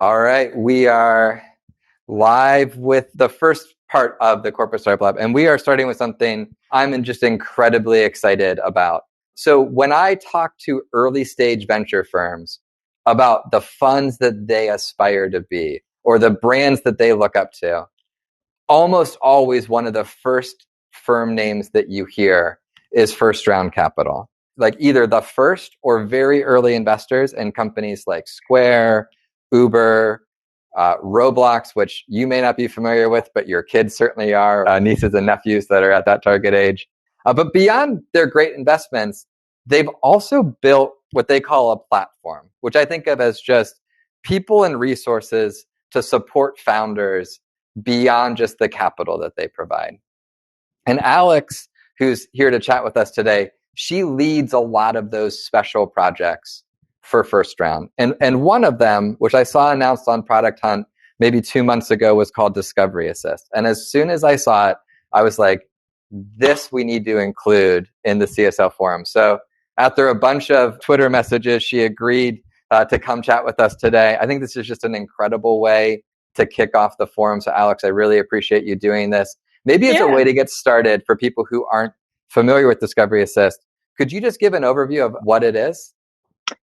All right, we are live with the first part of the Corporate Startup Lab, and we are starting with something I'm just incredibly excited about. So when I talk to early stage venture firms about the funds that they aspire to be or the brands that they look up to, almost always one of the first firm names that you hear is First Round Capital. Like either the first or very early investors in companies like Square, Uber, Roblox, which you may not be familiar with, but your kids certainly are, nieces and nephews that are at that target age. But beyond their great investments, they've also built what they call a platform, which I think of as just people and resources to support founders beyond just the capital that they provide. And Alex, who's here to chat with us today, she leads a lot of those special projects for First Round. And one of them, which I saw announced on Product Hunt maybe 2 months ago, was called Discovery Assist. And as soon as I saw it, I was like, this we need to include in the CSL forum. So after a bunch of Twitter messages, she agreed to come chat with us today. I think this is just an incredible way to kick off the forum. So Alex, I really appreciate you doing this. Maybe as a way to get started for people who aren't familiar with Discovery Assist, could you just give an overview of what it is?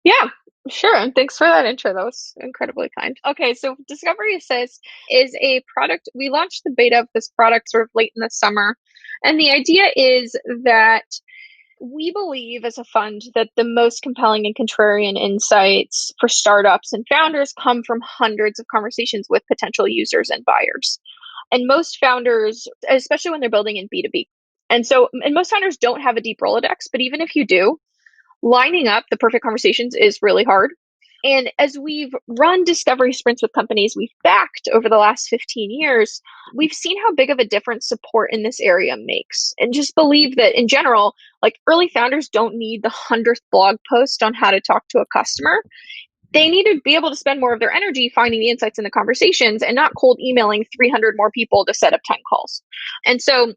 Yeah, sure. And thanks for that intro. That was incredibly kind. Okay, so Discovery Assist is a product. We launched the beta of this product sort of late in the summer. And the idea is that we believe as a fund that the most compelling and contrarian insights for startups and founders come from hundreds of conversations with potential users and buyers. And most founders, especially when they're building in B2B, and most founders don't have a deep Rolodex, but even if you do, lining up the perfect conversations is really hard. And as we've run discovery sprints with companies we've backed over the last 15 years, we've seen how big of a difference support in this area makes. And just believe that in general, like early founders don't need the 100th blog post on how to talk to a customer. They need to be able to spend more of their energy finding the insights in the conversations and not cold emailing 300 more people to set up 10 calls. And so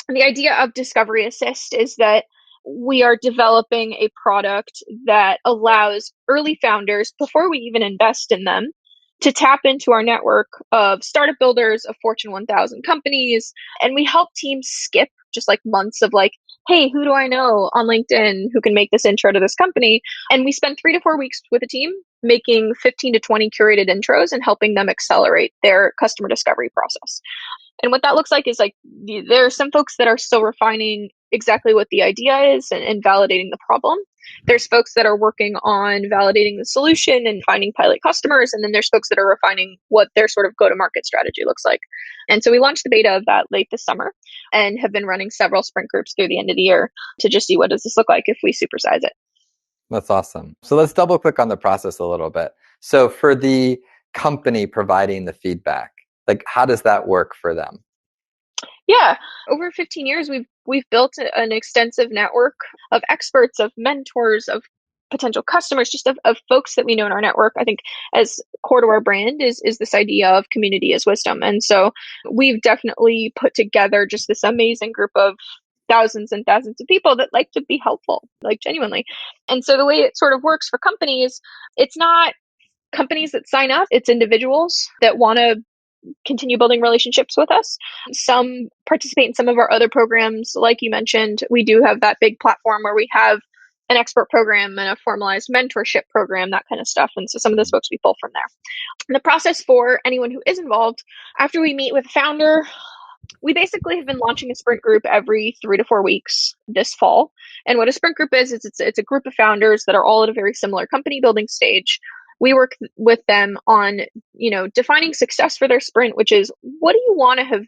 the idea of Discovery Assist is that we are developing a product that allows early founders, before we even invest in them, to tap into our network of startup builders, of Fortune 1000 companies. And we help teams skip just like months of like, hey, who do I know on LinkedIn who can make this intro to this company? And we spend 3 to 4 weeks with a team making 15 to 20 curated intros and helping them accelerate their customer discovery process. And what that looks like is like there are some folks that are still refining exactly what the idea is and validating the problem. There's folks that are working on validating the solution and finding pilot customers. And then there's folks that are refining what their sort of go-to-market strategy looks like. And so we launched the beta of that late this summer and have been running several sprint groups through the end of the year to just see what does this look like if we supersize it. That's awesome. So let's double click on the process a little bit. So for the company providing the feedback, like how does that work for them? Yeah, over 15 years, we've built an extensive network of experts, of mentors, of potential customers, just of folks that we know in our network. I think as core to our brand is this idea of community as wisdom. And so we've definitely put together just this amazing group of thousands and thousands of people that like to be helpful, like genuinely. And so the way it sort of works for companies, it's not companies that sign up, it's individuals that want to continue building relationships with us. Some participate in some of our other programs. Like you mentioned, we do have that big platform where we have an expert program and a formalized mentorship program, that kind of stuff. And so some of those folks we pull from there. And the process for anyone who is involved, after we meet with a founder, we basically have been launching a sprint group every 3 to 4 weeks this fall. And what a sprint group is it's a group of founders that are all at a very similar company building stage. We work with them on, defining success for their sprint, which is what do you want to have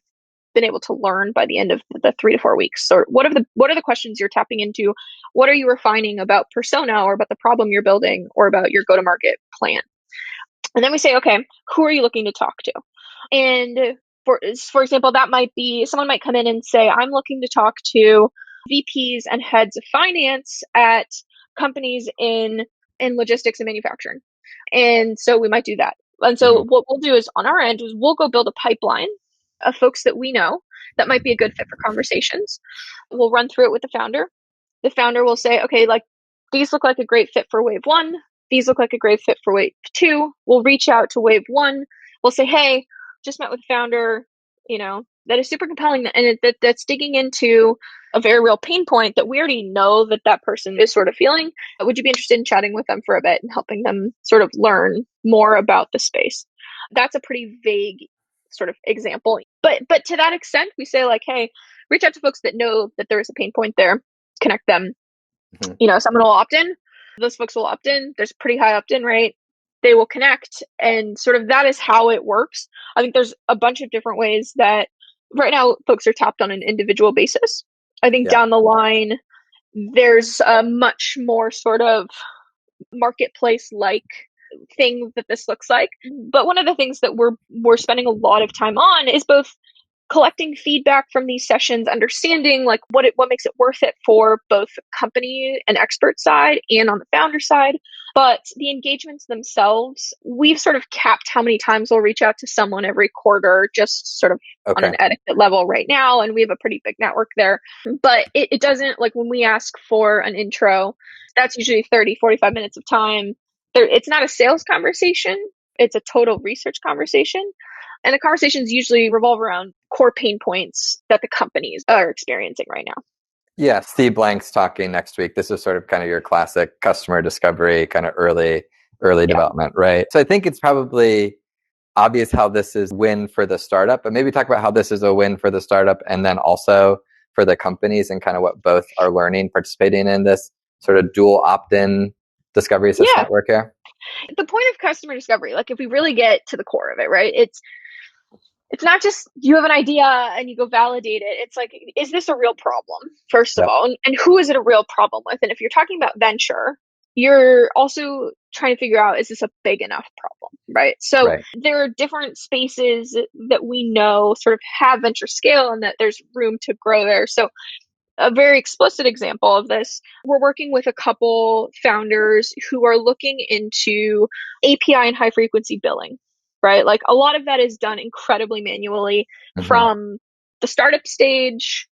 been able to learn by the end of the 3 to 4 weeks? Or what are the questions you're tapping into? What are you refining about persona or about the problem you're building or about your go-to-market plan? And then we say, okay, who are you looking to talk to? And for example, that might be someone might come in and say, I'm looking to talk to VPs and heads of finance at companies in logistics and manufacturing. And so we might do that. And so what we'll do is on our end is we'll go build a pipeline of folks that we know that might be a good fit for conversations. We'll run through it with the founder. The founder will say, okay, like these look like a great fit for wave one. these look like a great fit for wave two. We'll reach out to wave one. We'll say, hey, just met with the founder, that is super compelling, and that's digging into a very real pain point that we already know that that person is sort of feeling. Would you be interested in chatting with them for a bit and helping them sort of learn more about the space? That's a pretty vague sort of example. But to that extent, we say like, hey, reach out to folks that know that there is a pain point there, connect them. Mhm. Someone will opt in. Those folks will opt in. There's a pretty high opt in rate. They will connect, and sort of that is how it works. I think there's a bunch of different ways that right now folks are tapped on an individual basis. I think Yeah. down the line, there's a much more sort of marketplace like thing that this looks like. But one of the things that we're spending a lot of time on is both collecting feedback from these sessions, understanding like what makes it worth it for both company and expert side and on the founder side. But the engagements themselves, we've sort of capped how many times we'll reach out to someone every quarter, just sort of on Okay. an etiquette level right now. And we have a pretty big network there. But it doesn't, like when we ask for an intro, that's usually 30, 45 minutes of time. It's not a sales conversation. It's a total research conversation. And the conversations usually revolve around core pain points that the companies are experiencing right now. Yeah, Steve Blank's talking next week. This is sort of kind of your classic customer discovery, kind of early Yeah. development, right? So I think it's probably obvious how this is win for the startup, but maybe talk about how this is a win for the startup and then also for the companies and kind of what both are learning, participating in this sort of dual opt-in discovery assist Yeah. network here. The point of customer discovery, like if we really get to the core of it, right? It's not just you have an idea and you go validate it. It's like, is this a real problem, first of Yep. all? And who is it a real problem with? And if you're talking about venture, you're also trying to figure out, is this a big enough problem, right? So Right. there are different spaces that we know sort of have venture scale and that there's room to grow there. So a very explicit example of this, we're working with a couple founders who are looking into API and high frequency billing, right? Like a lot of that is done incredibly manually Hmm. from the startup stage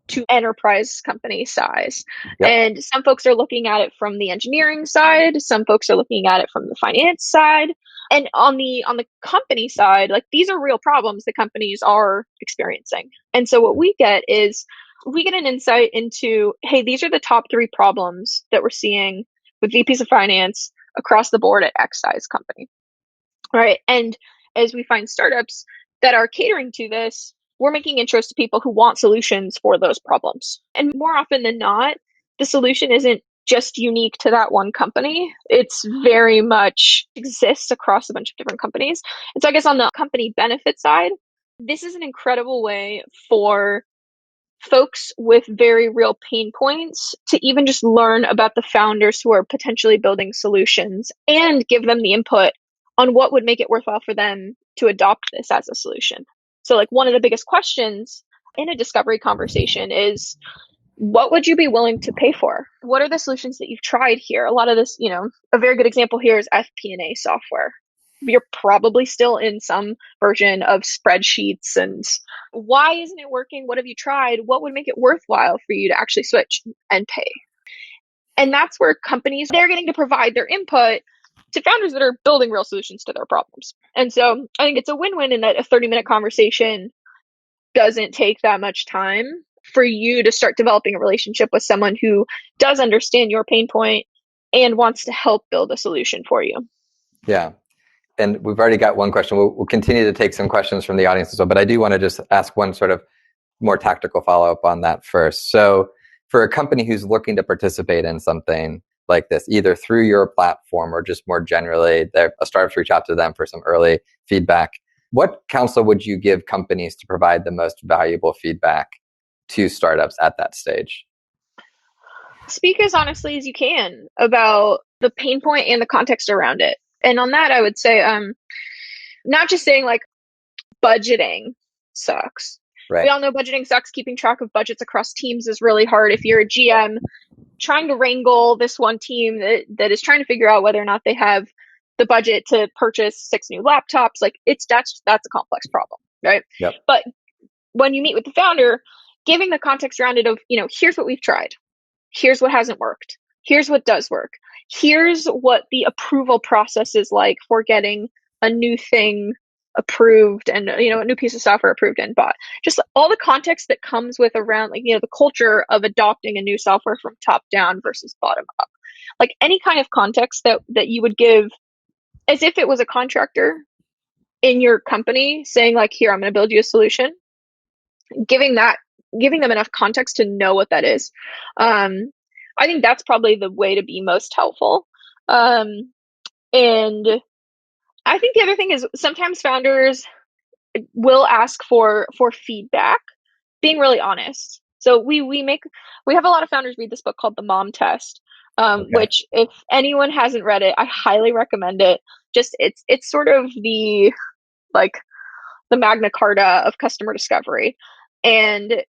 to enterprise company size. Yep. And some folks are looking at it from the engineering side, some folks are looking at it from the finance side. And on the company side, like these are real problems that companies are experiencing. And so what we get is we get an insight into, hey, these are the top three problems that we're seeing with VPs of finance across the board at X size company. Right. And as we find startups that are catering to this, we're making intros to people who want solutions for those problems. And more often than not, the solution isn't just unique to that one company. It's very much exists across a bunch of different companies. And so I guess on the company benefit side, this is an incredible way for folks with very real pain points to even just learn about the founders who are potentially building solutions and give them the input on what would make it worthwhile for them to adopt this as a solution. So, like, one of the biggest questions in a discovery conversation is, what would you be willing to pay for? What are the solutions that you've tried here? A lot of this, a very good example here is FP&A software. You're probably still in some version of spreadsheets, and why isn't it working? What have you tried? What would make it worthwhile for you to actually switch and pay? And that's where companies, they're getting to provide their input to founders that are building real solutions to their problems. And so I think it's a win-win in that a 30-minute conversation doesn't take that much time for you to start developing a relationship with someone who does understand your pain point and wants to help build a solution for you. Yeah. And we've already got one question. We'll continue to take some questions from the audience as well, but I do want to just ask one sort of more tactical follow-up on that first. So for a company who's looking to participate in something like this, either through your platform or just more generally, a startups reach out to them for some early feedback, what counsel would you give companies to provide the most valuable feedback to startups at that stage? Speak as honestly as you can about the pain point and the context around it. And on that, I would say, not just saying like budgeting sucks. We Right. all know budgeting sucks. Keeping track of budgets across teams is really hard. If you're a GM trying to wrangle this one team that is trying to figure out whether or not they have the budget to purchase 6 new laptops, like that's a complex problem, right? Yep. But when you meet with the founder, giving the context around it of, here's what we've tried, here's what hasn't worked, Here's what does work. Here's what the approval process is like for getting a new thing approved and a new piece of software approved and bought. Just all the context that comes with around the culture of adopting a new software from top down versus bottom up. Like any kind of context that you would give as if it was a contractor in your company saying like, here, I'm going to build you a solution, giving them enough context to know what that is. I think that's probably the way to be most helpful. And I think the other thing is sometimes founders will ask for feedback, being really honest. So we have a lot of founders read this book called The Mom Test, Okay. which if anyone hasn't read it, I highly recommend it. Just it's sort of the like the Magna Carta of customer discovery. And in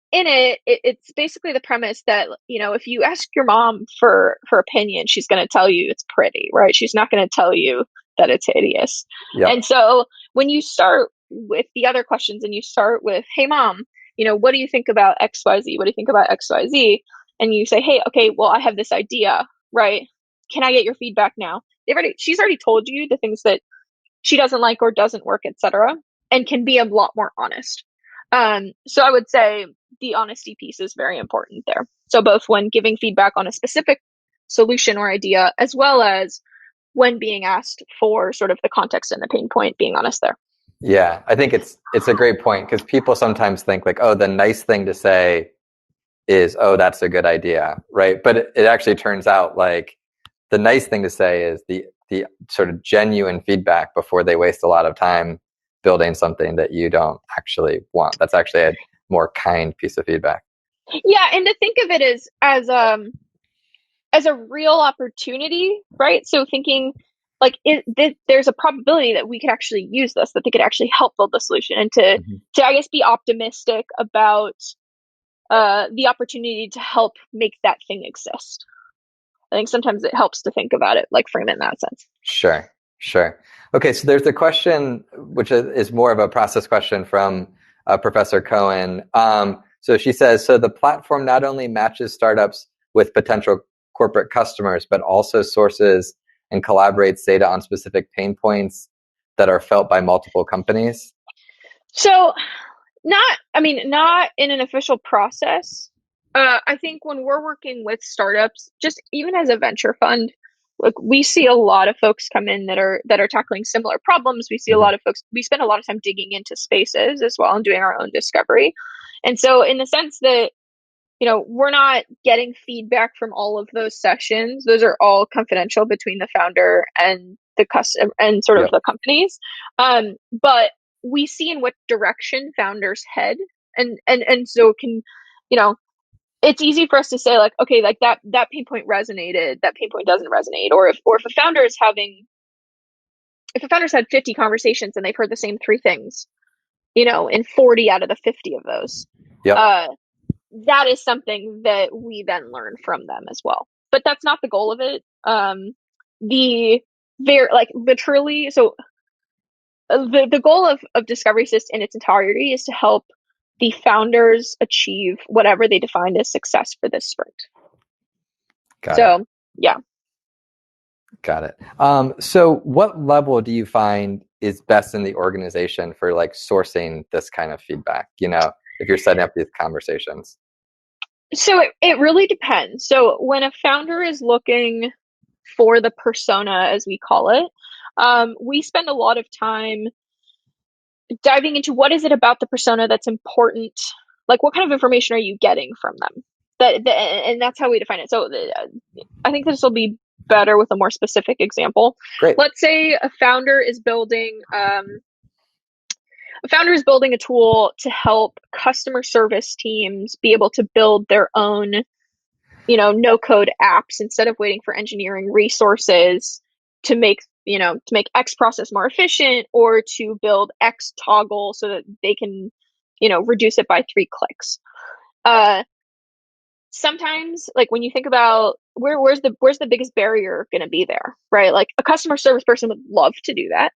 it's basically the premise that, if you ask your mom for her opinion, she's going to tell you it's pretty, right? She's not going to tell you that it's hideous. Yep. And so when you start with the other questions and you start with, hey, mom, what do you think about XYZ? What do you think about XYZ? And you say, hey, okay, well, I have this idea, right? Can I get your feedback now? She's already told you the things that she doesn't like or doesn't work, etc., and can be a lot more honest. So I would say the honesty piece is very important there. So both when giving feedback on a specific solution or idea, as well as when being asked for sort of the context and the pain point, being honest there. Yeah, I think it's a great point because people sometimes think like, oh, the nice thing to say is, oh, that's a good idea, right? But it actually turns out like the nice thing to say is the sort of genuine feedback before they waste a lot of time building something that you don't actually want. That's actually a more kind piece of feedback. Yeah, and to think of it as a real opportunity, right? So thinking like there's a probability that we could actually use this, that they could actually help build the solution, and Mhm. to I guess be optimistic about the opportunity to help make that thing exist. I think sometimes it helps to think about it, like frame it in that sense. Sure, sure. Okay, so there's a question which is more of a process question from Professor Cohen. So she says, so the platform not only matches startups with potential corporate customers, but also sources and collaborates data on specific pain points that are felt by multiple companies. So not in an official process. I think when we're working with startups, just even as a venture fund, like we see a lot of folks come in that are tackling similar problems. We see a Mhm. lot of folks. We spend a lot of time digging into spaces as well and doing our own discovery. And so, in the sense that we're not getting feedback from all of those sessions. Those are all confidential between the founder and the customer and sort of Yep. the companies. But we see in what direction founders head, and so can, you know, it's easy for us to say like, okay, like that pain point resonated, that pain point doesn't resonate, or if a founder is having, if a founder's had 50 conversations and they've heard the same three things, in 40 out of the 50 of those. Yep. Uh, that is something that we then learn from them as well. But that's not the goal of it. The very like literally, so the goal of Discovery Assist in its entirety is to help the founders achieve whatever they defined as success for this sprint. Got it. So yeah. Got it. So what level do you find is best in the organization for like sourcing this kind of feedback? If you're setting up these conversations. So it really depends. So when a founder is looking for the persona, as we call it, we spend a lot of time diving into what is it about the persona that's important, like what kind of information are you getting from them, and that's how we define it. So I think this will be better with a more specific example. Great. Let's say a founder is building a tool to help customer service teams be able to build their own no code apps instead of waiting for engineering resources to make X process more efficient, or to build X toggle so that they can, reduce it by 3 clicks. Uh, Sometimes, like when you think about where's the biggest barrier going to be there, right? Like a customer service person would love to do that.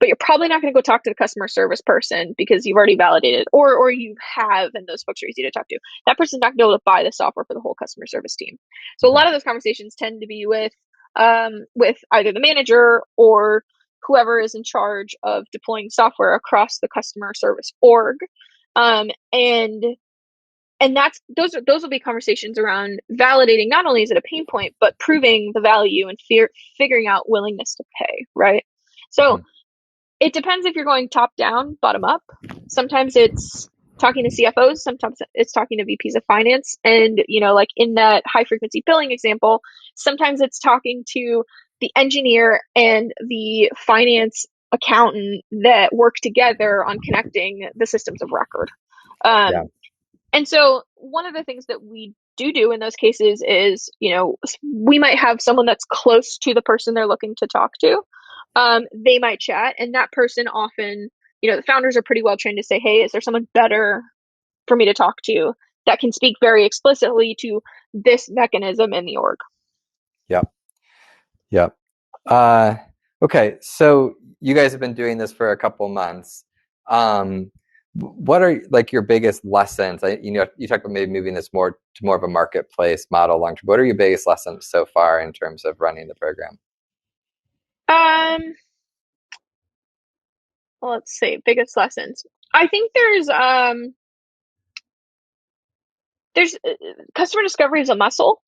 but you're probably not going to go talk to the customer service person because you've already validated, or you have, and those folks are easy to talk to. That person's not going to be able to buy the software for the whole customer service team. So a Mhm. lot of those conversations tend to be with either the manager or whoever is in charge of deploying software across the customer service org. And that's those will be conversations around validating not only is it a pain point, but proving the value and figuring out willingness to pay, right? So Mhm. it depends if you're going top down, bottom up. Sometimes it's talking to CFOs, sometimes it's talking to VPs of finance. And, like in that high frequency billing example, sometimes it's talking to the engineer and the finance accountant that work together on connecting the systems of record. Yeah. Um, and so one of the things that we do in those cases is, we might have someone that's close to the person they're looking to talk to. They might chat, and that person often, the founders are pretty well trained to say, hey, is there someone better for me to talk to that can speak very explicitly to this mechanism in the org? Yep. Yep. Uh, okay. So you guys have been doing this for a couple months. Um, what are like your biggest lessons? You talked about maybe moving this more to more of a marketplace model long term. What are your biggest lessons so far in terms of running the program? Um, well, let's see, biggest lessons. I think there's customer discovery is a muscle.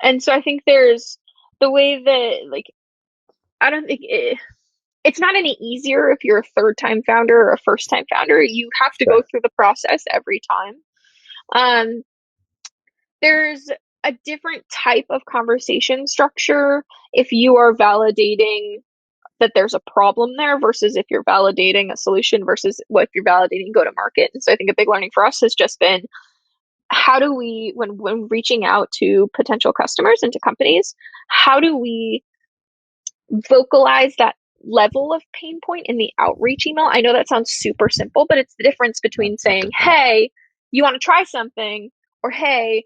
And so I think there's the way that, like, I don't think it's not any easier if you're a third time founder or a first time founder. You have to go Sure. through the process every time. Um, there's a different type of conversation structure if you are validating that there's a problem there versus if you're validating a solution versus what if you're validating go to market. And so I think a big learning for us has just been how do we, when reaching out to potential customers and to companies, how do we vocalize that level of pain point in the outreach email? I know that sounds super simple, but it's the difference Yeah, between that's a saying, good point. hey, you want to try something, or hey,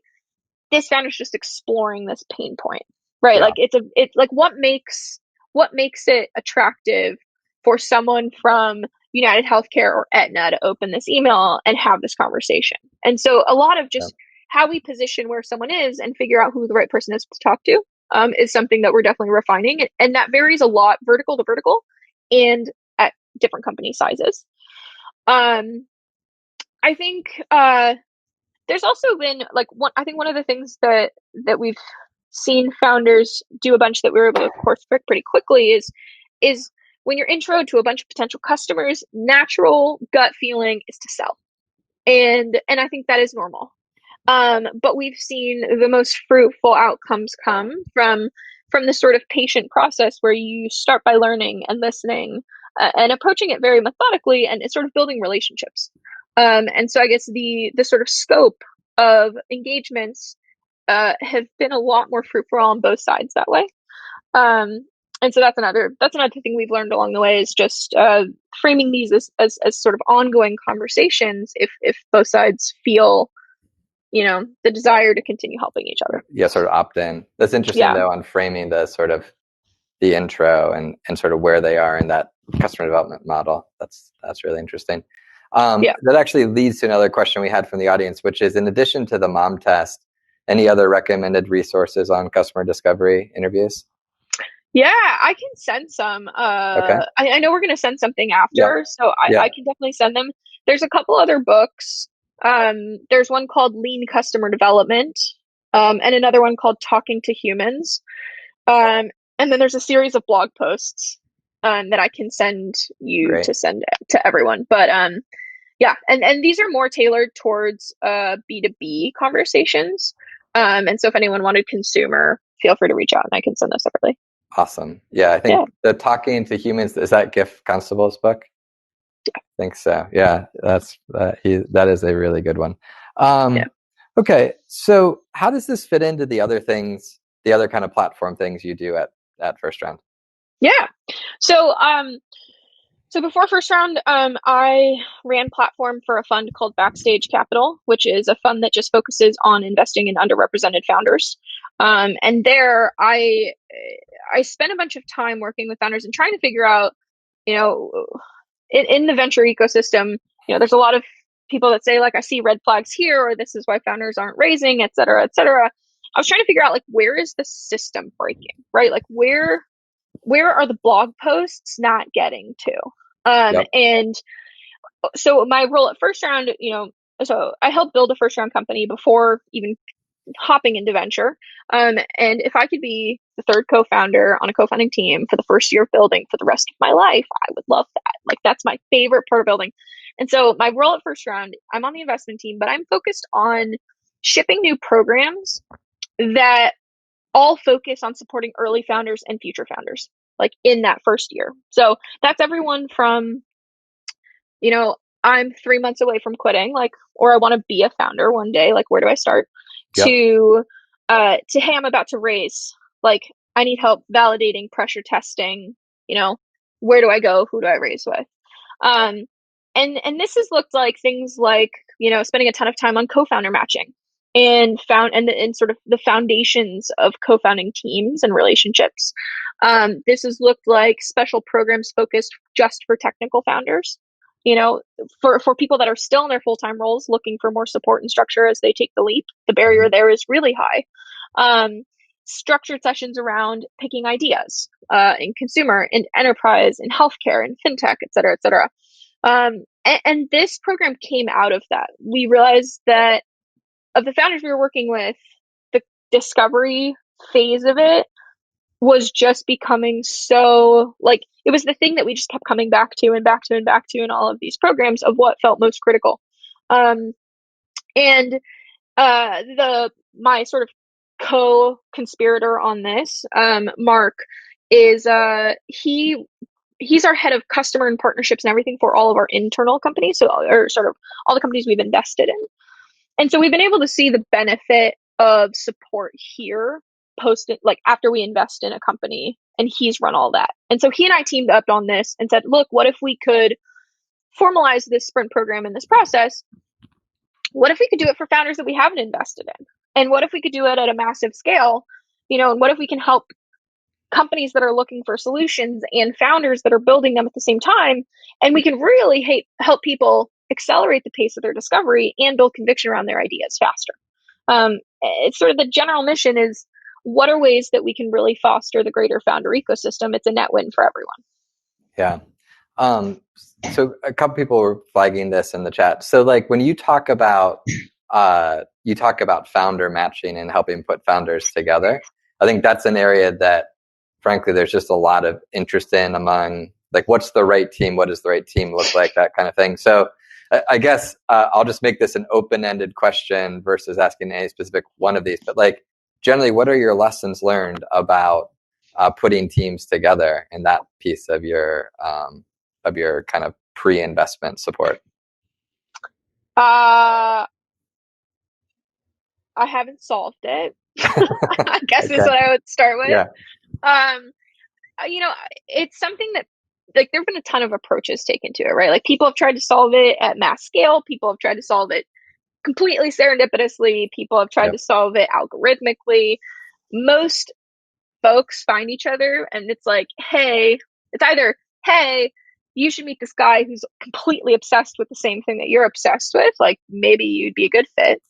this founder's just exploring this pain point, right? Yeah. Like it's like what makes it attractive for someone from United Healthcare or Aetna to open this email and have this conversation. And so a lot of Yeah. just how we position where someone is and figure out who the right person is to talk to is something that we're definitely refining, and that varies a lot vertical to vertical and at different company sizes. Um, I think there's also been like I think one of the things that we've seen founders do a bunch that we were able to course correct pretty quickly is when you're intro to a bunch of potential customers, natural gut feeling is to sell. And I think that is normal. But we've seen the most fruitful outcomes come from this sort of patient process where you start by learning and listening and approaching it very methodically, and it's sort of building relationships. And so I guess the sort of scope of engagements have been a lot more fruitful on both sides that way. Um, and so that's another thing we've learned along the way is just framing these as sort of ongoing conversations if both sides feel the desire to continue helping each other. Yeah, sort of opt in. That's interesting Yeah, though on framing the sort of the intro and sort of where they are in that customer development model. That's really interesting. yeah, That actually leads to another question we had from the audience, which is in addition to the mom test, any other recommended resources on customer discovery interviews? yeah. I can send some. Okay. I know we're gonna send something Yeah. after, so I Yeah. can definitely send them. There's a couple other books. There's one called Lean Customer Development, and another one called Talking to Humans. Um, and then there's a series of blog posts that I can send you Great. to send to everyone. But yeah, and these are more tailored towards B2B conversations. And so if anyone wanted consumer, feel free to reach out and I can send those separately. Awesome. Yeah, I Yeah, think the Talking to Humans, is that Giff Constable's book? I think so. Yeah, that is a really good one. yeah, Okay, so how does this fit into the other things, the other kind of platform things you do at First Round? yeah. So so before first round, I ran platform for a fund called Backstage Capital, which is a fund that just focuses on investing in underrepresented founders. And there, I spent a bunch of time working with founders and trying to figure out you know, in the venture ecosystem, there's a lot of people that say like, I see red flags here, or this is why founders aren't raising, et cetera, et cetera. I was trying to figure out like, where is the system breaking, right? Like where are the blog posts not getting to? Yep. And so my role at First Round, so I helped build a first round company before even hopping into venture. And if I could be the third co-founder on a co-founding team for the first year of building for the rest of my life, I would love that. Like that's my favorite part of building. And so my role at First Round, I'm on the investment team, but I'm focused on shipping new programs that all focus on supporting early founders and future founders, like in that first year. So that's everyone from, you know, I'm 3 months away from quitting, like, or I want to be a founder one day, like, where do I start? Yep. To hey, I'm about to raise, like, I need help validating, pressure testing, you know, where do I go? Who do I raise with? Um, and this has looked like things like, spending a ton of time on co-founder matching and sort of the foundations of co-founding teams and relationships. This has looked like special programs focused just for technical founders, for people that are still in their full-time roles looking for more support and structure as they take the leap. The barrier there is really high. Structured sessions around picking ideas in consumer, in enterprise, in healthcare, in fintech, et cetera, et cetera. And this program came out of that. We realized that of the founders we were working with, the discovery phase of it was just becoming so, like, it was the thing that we just kept coming back to and back to and back to in all of these programs of what felt most critical. And the my sort of co-conspirator on this, Mark, is he's our head of customer and partnerships and everything for all of our internal companies, so, or sort of all the companies we've invested in. And so we've been able to see the benefit of support here post, like, after we invest in a company, and he's run all that. And so he and I teamed up on this and said, look, what if we could formalize this sprint program in this process? What if we could do it for founders that we haven't invested in? And what if we could do it at a massive scale? And what if we can help companies that are looking for solutions and founders that are building them at the same time? And we can really help people accelerate the pace of their discovery and build conviction around their ideas faster. It's sort of the general mission is, what are ways that we can really foster the greater founder ecosystem? It's a net win for everyone. Yeah. So a couple people were flagging this in the chat. So like when you talk about founder matching and helping put founders together, I think that's an area that frankly there's just a lot of interest in among, like, what's the right team? What does the right team look like? That kind of thing. So I guess I'll just make this an open-ended question versus asking any specific one of these. But like generally, what are your lessons learned about putting teams together in that piece of your kind of pre-investment support? I haven't solved it. I guess is Okay. what I would start with. Yeah. Um, it's something that, like, there have been a ton of approaches taken to it, right? Like, people have tried to solve it at mass scale. People have tried to solve it completely serendipitously. People have tried to Yep. solve it algorithmically. Most folks find each other and it's like, hey, it's either, hey, you should meet this guy who's completely obsessed with the same thing that you're obsessed with. Like, maybe you'd be a good fit.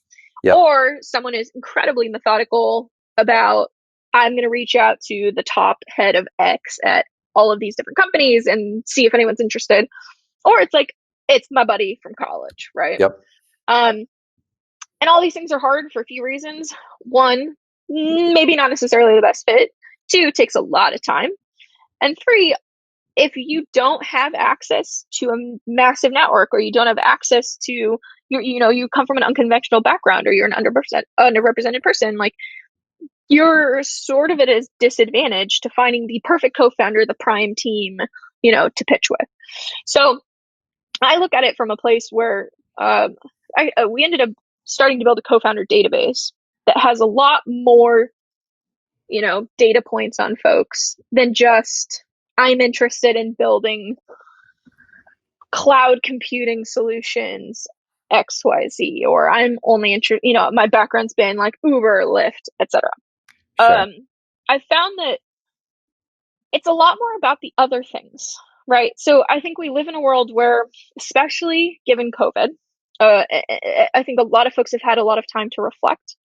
Yep. Or someone is incredibly methodical about, I'm going to reach out to the top head of X at all of these different companies and see if anyone's interested. Or it's like, it's my buddy from college, right? Yep. Um, and all these things are hard for a few reasons. One, maybe not necessarily the best fit. Two, takes a lot of time. And three, if you don't have access to a massive network, or you don't have access to you come from an unconventional background, or you're an underrepresented person, like, you're sort of at a disadvantage to finding the perfect co-founder, the prime team, to pitch with. So I look at it from a place where we ended up starting to build a co-founder database that has a lot more, data points on folks than just, I'm interested in building cloud computing solutions XYZ, or I'm only interested, my background's been like Uber, Lyft, etc. Sure. I found that it's a lot more about the other things. right? So I think we live in a world where, especially given COVID, I think a lot of folks have had a lot of time to reflect.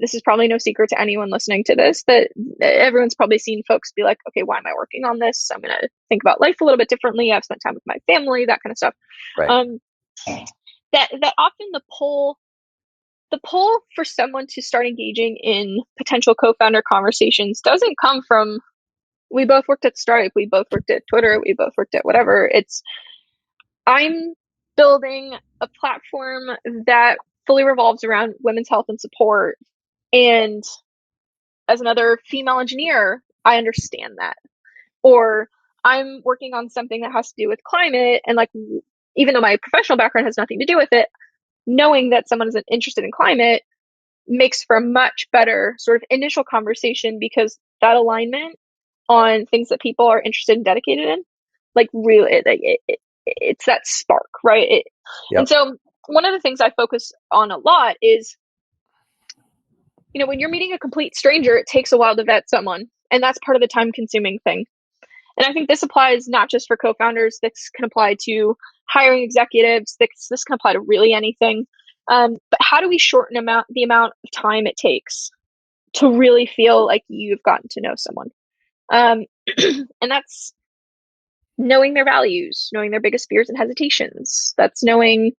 This is probably no secret to anyone listening to this that everyone's probably seen folks be like, okay, why am I working on this? I'm going to think about life a little bit differently. I've spent time with my family, that kind of stuff. Right. Um, that often the pull for someone to start engaging in potential co-founder conversations doesn't come from we both worked at Stripe, we both worked at Twitter, we both worked at whatever. It's I'm building a platform that fully revolves around women's health and support. And as another female engineer, I understand that. Or I'm working on something that has to do with climate. And like, even though my professional background has nothing to do with it, knowing that someone is interested in climate makes for a much better sort of initial conversation because that alignment on things that people are interested and dedicated in, like really, it's that spark, right? And Yep. so one of the things I focus on a lot is, when you're meeting a complete stranger, it takes a while to vet someone, and that's part of the time consuming thing. And I think this applies not just for co-founders, this can apply to hiring executives, this can apply to really anything. But how do we shorten the amount of time it takes to really feel like you've gotten to know someone? Um, and that's knowing their values, knowing their biggest fears and hesitations. That's knowing,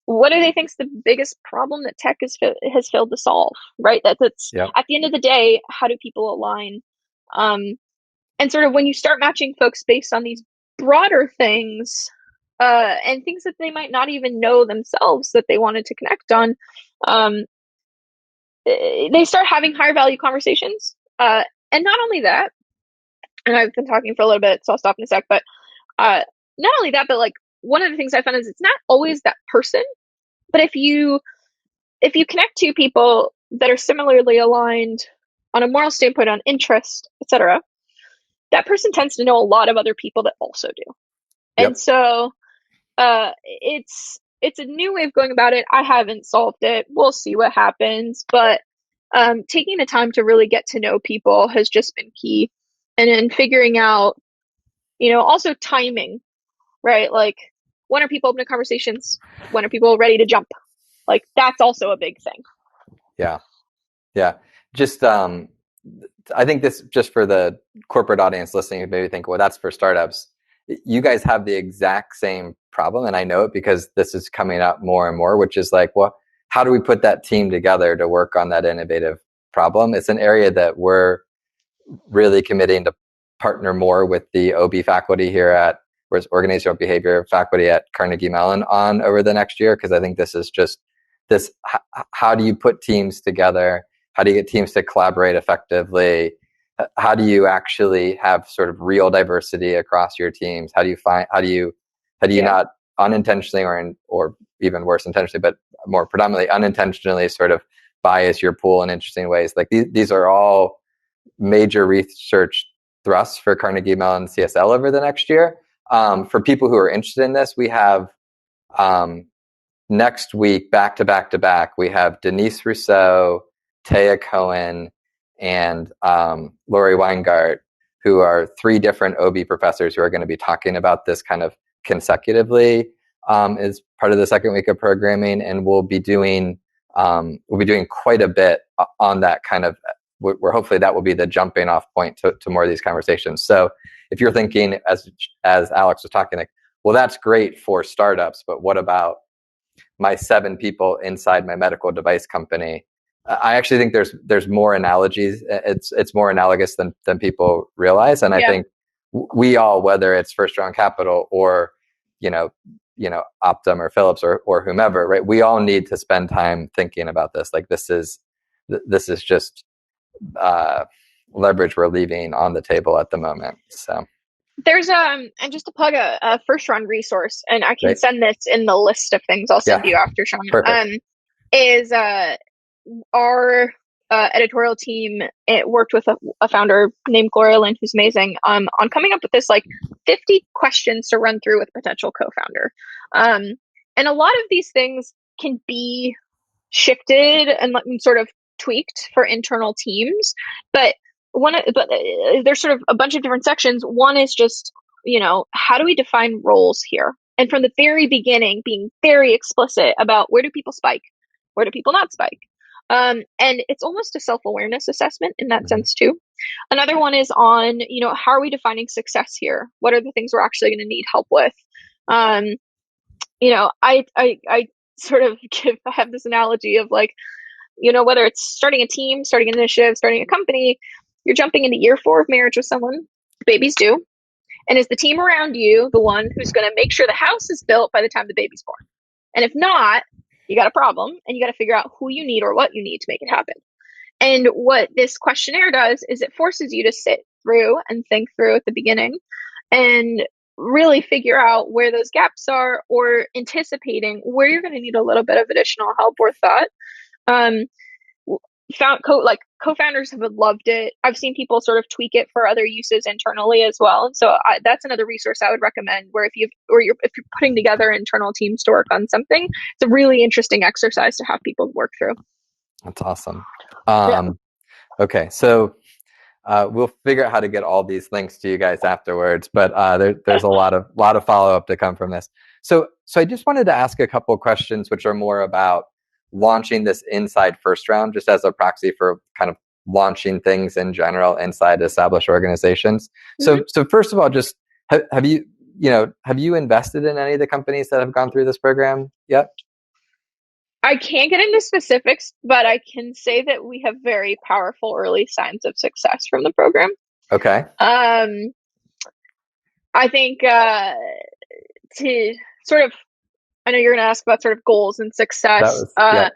what do they think's the biggest problem that tech has failed to solve, right? That's Yep. at the end of the day, how do people align? And sort of when you start matching folks based on these broader things, and things that they might not even know themselves that they wanted to connect on, um, they start having higher value conversations. And not only that, and I've been talking for a little bit, so I'll stop in a sec, but uh, not only that, but like one of the things I found is it's not always that person, but if you connect to people that are similarly aligned on a moral standpoint, on interest, etc., that person tends to know a lot of other people that also do. And Yep. so it's a new way of going about it. I haven't solved it. We'll see what happens. But taking the time to really get to know people has just been key. And then figuring out, also timing, right? Like, when are people open to conversations? When are people ready to jump? Like, that's also a big thing. Yeah. Yeah. Just I think this, just for the corporate audience listening, who maybe think, well, that's for startups. You guys have the exact same problem, and I know it because this is coming up more and more, which is like, well, how do we put that team together to work on that innovative problem? It's an area that we're really committing to partner more with the OB faculty here at organizational behavior faculty at Carnegie Mellon on over the next year, because I think this is just this, how do you put teams together? How do you get teams to collaborate effectively? How do you actually have sort of real diversity across your teams? How do you Yeah. not unintentionally or even worse, intentionally, but more predominantly unintentionally sort of bias your pool in interesting ways? Like these are all major research thrusts for Carnegie Mellon CSL over the next year. For people who are interested in this, we have next week, back to back to back, we have Denise Rousseau, Taya Cohen, and Lori Weingart, who are three different OB professors who are going to be talking about this kind of consecutively as part of the second week of programming, and we'll be doing quite a bit on that kind of, where hopefully that will be the jumping off point to more of these conversations. So if you're thinking, as Alex was talking, like, well, that's great for startups, but what about my 7 people inside my medical device company? I actually think there's more analogies. It's more analogous than people realize, and I think we all, whether it's First Round Capital or Optum or Philips or whomever, right? We all need to spend time thinking about this. Like this is just leverage we're leaving on the table at the moment. So There's and just to plug a first run resource, and I can great. send this in the list of things I'll send Yeah, you after, Sean. perfect. Is our editorial team, it worked with a founder named Gloria Lynn, who's amazing, on coming up with this like 50 questions to run through with a potential co-founder. And a lot of these things can be shifted and sort of tweaked for internal teams, but there's sort of a bunch of different sections. One is just how do we define roles here? And from the very beginning, being very explicit about where do people spike? Where do people not spike? And it's almost a self-awareness assessment in that Mhm. sense too. Another one is on, how are we defining success here? What are the things we're actually going to need help with? Um, I sort of I have this analogy of like, whether it's starting a team, starting an initiative, starting a company, you're jumping into year 4 of marriage with someone. Babies do. And is the team around you the one who's going to make sure the house is built by the time the baby's born? And if not, you got a problem and you got to figure out who you need or what you need to make it happen. And what this questionnaire does is it forces you to sit through and think through at the beginning and really figure out where those gaps are or anticipating where you're going to need a little bit of additional help or thought. Um, co-founders have loved it. I've seen people sort of tweak it for other uses internally as well. And so that's another resource I would recommend where if you're putting together internal teams to work on something, it's a really interesting exercise to have people work through. That's awesome. Yeah. Okay, so we'll figure out how to get all these links to you guys afterwards, but there's a lot of follow up to come from this. So I just wanted to ask a couple of questions, which are more about launching this inside first round, just as a proxy for kind of launching things in general inside established organizations. Mm-hmm. So first of all, just have you invested in any of the companies that have gone through this program yet? I can't get into specifics, but I can say that we have very powerful early signs of success from the program. Okay. Um, I think to sort of, I know you're going to ask about sort of goals and That success. was, yeah.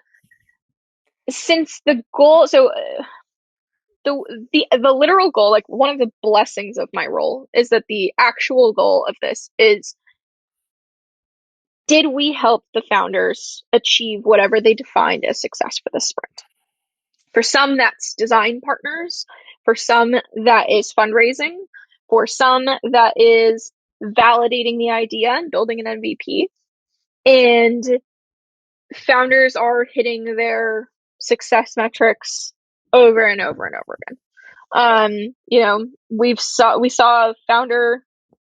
Since the goal, so the literal goal, like one of the blessings of my role, is that the actual goal of this is, did we help the founders achieve whatever they defined as success for the sprint? For some, that's design partners. For some, that is fundraising. For some, that is validating the idea and building an MVP. And founders are hitting their success metrics over and over and over again. We saw a founder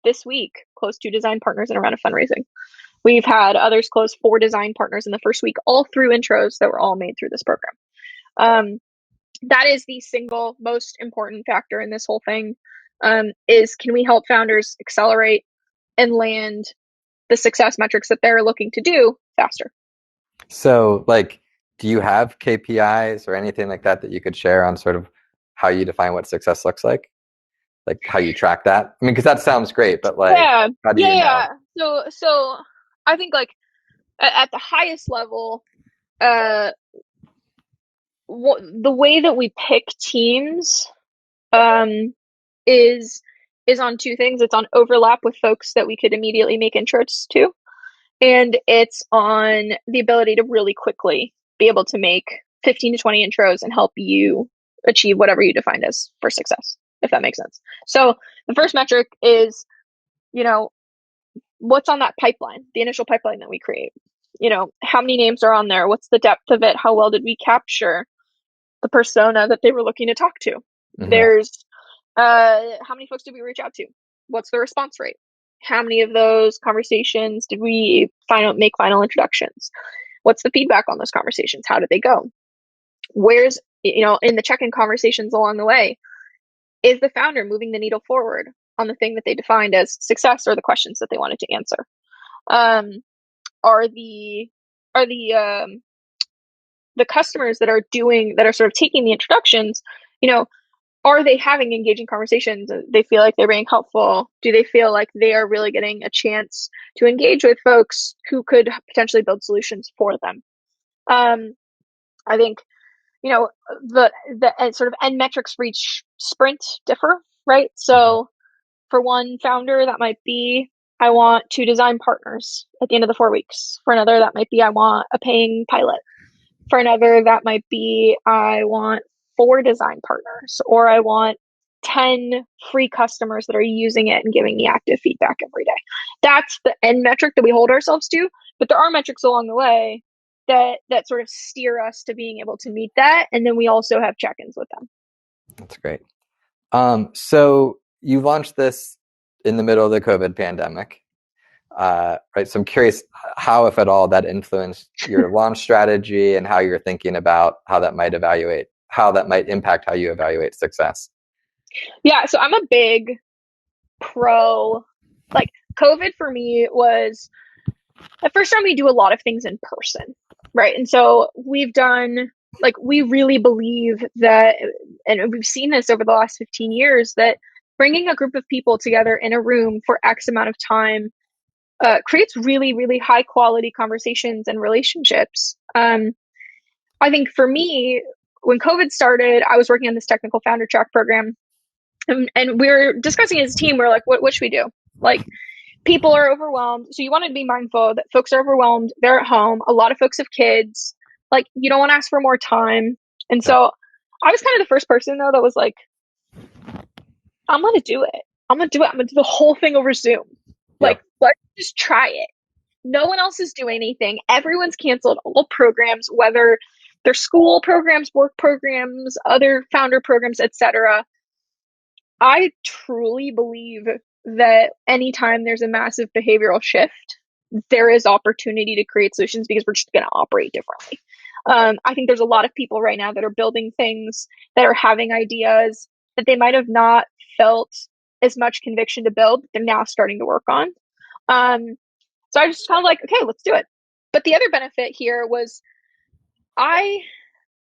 this week close 2 design partners in a round of fundraising. We've had others close 4 design partners in the first week, all through intros that were all made through this program. That is the single most important factor in this whole thing. Is can we help founders accelerate and land the success metrics that they're looking to do faster? So, like, do you have KPIs or anything like that that you could share on sort of how you define what success looks like? Like how you track that? I mean, because that sounds great, but like, Yeah, how do yeah, you know? yeah. So I think like at the highest level, uh, the way that we pick teams, um, is on 2 things. It's on overlap with folks that we could immediately make intros to, and it's on the ability to really quickly be able to make 15 to 20 intros and help you achieve whatever you defined as for success, if that makes sense. So the first metric is, you know, what's on that pipeline, the initial pipeline that we create. How many names are on there? What's the depth of it? How well did we capture the persona that they were looking to talk to? Mm-hmm. There's how many folks did we reach out to? What's the response rate? How many of those conversations did we make final introductions? What's the feedback on those conversations? How did they go? Where's, in the check-in conversations along the way, is the founder moving the needle forward on the thing that they defined as success or the questions that they wanted to answer? Um, are the customers that are sort of taking the introductions, are they having engaging conversations? They feel like they're being helpful? Do they feel like they are really getting a chance to engage with folks who could potentially build solutions for them? I think, the sort of end metrics for each sprint differ, right? So for one founder, that might be, I want 2 design partners at the end of the 4 weeks. For another, that might be, I want a paying pilot. For another, that might be, I want 4 design partners, or I want 10 free customers that are using it and giving me active feedback every day. That's the end metric that we hold ourselves to. But there are metrics along the way that sort of steer us to being able to meet that. And then we also have check-ins with them. That's great. So you launched this in the middle of the COVID pandemic. Right. So I'm curious how, if at all, that influenced your launch strategy and how you're thinking about how that might impact how you evaluate success. Yeah, so I'm a big pro, like COVID for me was the first time we do a lot of things in person, right? And so we've done, like, we really believe that, and we've seen this over the last 15 years, that bringing a group of people together in a room for X amount of time creates really, really high quality conversations and relationships. I think for me, when COVID started, I was working on this technical founder track program, and we were discussing as a team. We're like, what should we do? Like, people are overwhelmed. So you want to be mindful that folks are overwhelmed. They're at home. A lot of folks have kids. Like, you don't want to ask for more time. And Yeah. so I was kind of the first person, though, that was like, I'm going to do it. I'm going to do it. I'm going to do the whole thing over Zoom. Like, Yep. let's just try it. No one else is doing anything. Everyone's canceled all programs, whether they're school programs, work programs, other founder programs, etc. I truly believe that anytime there's a massive behavioral shift, there is opportunity to create solutions because we're just going to operate differently. I think there's a lot of people right now that are building things, that are having ideas that they might have not felt as much conviction to build, they're now starting to work on. So I just kind of like, okay, let's do it. But the other benefit here was I,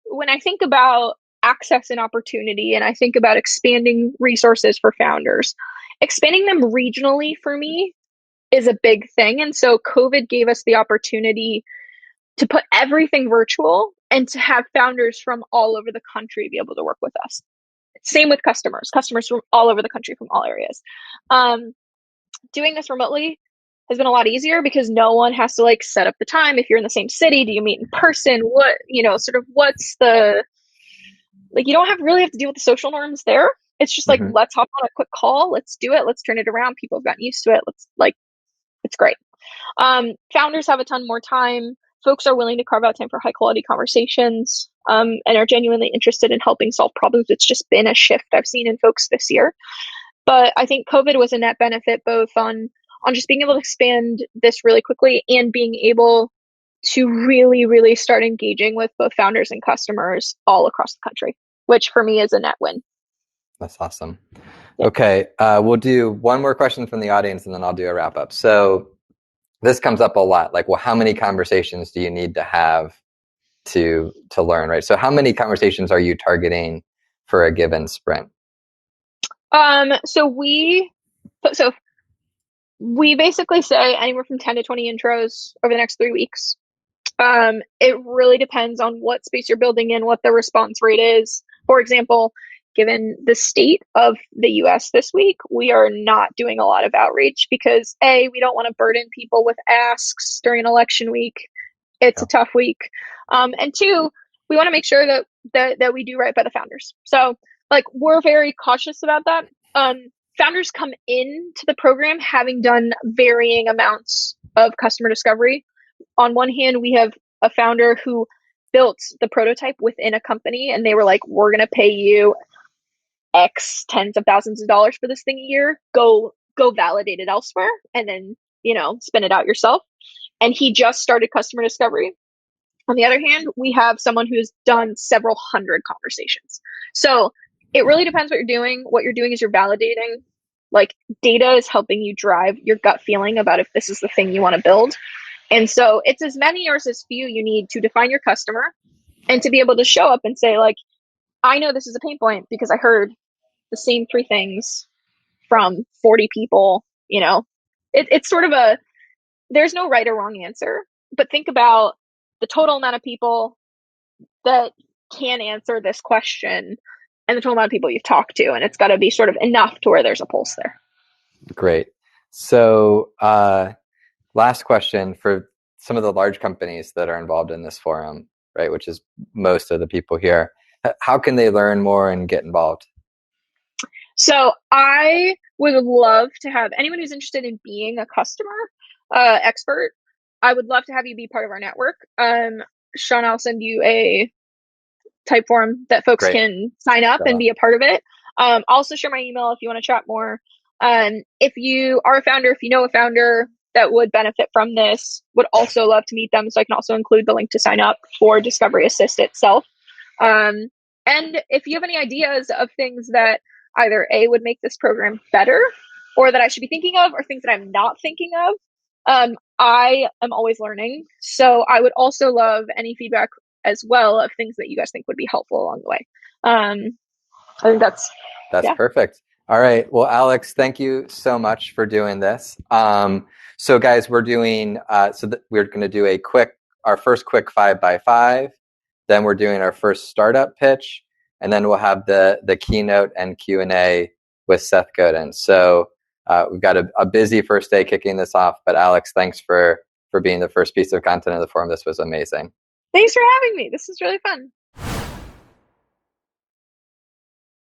when I think about access and opportunity, and I think about expanding resources for founders, expanding them regionally for me is a big thing. And so COVID gave us the opportunity to put everything virtual and to have founders from all over the country be able to work with us. Same with customers from all over the country, from all areas. Doing this remotely has been a lot easier because no one has to like set up the time. If you're in the same city, do you meet in person? What, sort of what's the, like, you don't have to deal with the social norms there. It's just like, Mm-hmm. let's hop on a quick call. Let's do it. Let's turn it around. People have gotten used to it. It's great. Founders have a ton more time. Folks are willing to carve out time for high quality conversations, and are genuinely interested in helping solve problems. It's just been a shift I've seen in folks this year. But I think COVID was a net benefit both on just being able to expand this really quickly and being able to really, really start engaging with both founders and customers all across the country, which for me is a net win. That's awesome. Yeah. Okay. We'll do one more question from the audience and then I'll do a wrap up. So this comes up a lot. Like, well, how many conversations do you need to have to learn, right? So how many conversations are you targeting for a given sprint? So we basically say anywhere from 10 to 20 intros over the next 3 weeks. It really depends on what space you're building in, what the response rate is. For example, given the state of the US this week, we are not doing a lot of outreach because A, we don't want to burden people with asks during election week. It's Yeah. a tough week. And two, we want to make sure that we do right by the founders. So like, we're very cautious about that. Founders come into the program having done varying amounts of customer discovery. On one hand, we have a founder who built the prototype within a company and they were like, we're going to pay you X tens of thousands of dollars for this thing a year. Go validate it elsewhere and then, spin it out yourself. And he just started customer discovery. On the other hand, we have someone who's done several hundred conversations. So it really depends what you're doing. What you're doing is you're validating. Like, data is helping you drive your gut feeling about if this is the thing you want to build. And so it's as many or as few you need to define your customer and to be able to show up and say, like, I know this is a pain point because I heard the same three things from 40 people. It's sort of there's no right or wrong answer, but think about the total amount of people that can answer this question and the total amount of people you've talked to. And it's got to be sort of enough to where there's a pulse there. Great. So last question for some of the large companies that are involved in this forum, right, which is most of the people here. How can they learn more and get involved? So I would love to have anyone who's interested in being a customer expert. I would love to have you be part of our network. Sean, I'll send you a type form that folks Great. can sign up and be a part of it. I'll also share my email if you want to chat more. If you are a founder, if you know a founder that would benefit from this, would also love to meet them. So I can also include the link to sign up for Discovery Assist itself. Um, and if you have any ideas of things that either A, would make this program better, or that I should be thinking of, or things that I'm not thinking of, I am always learning. So I would also love any feedback as well of things that you guys think would be helpful along the way. I think That's yeah. perfect. All right. Well, Alex, thank you so much for doing this. So guys, we're doing, we're going to do our first quick 5x5. Then we're doing our first startup pitch. And then we'll have the keynote and Q&A with Seth Godin. So we've got a busy first day kicking this off. But Alex, thanks for being the first piece of content in the forum. This was amazing. Thanks for having me. This is really fun.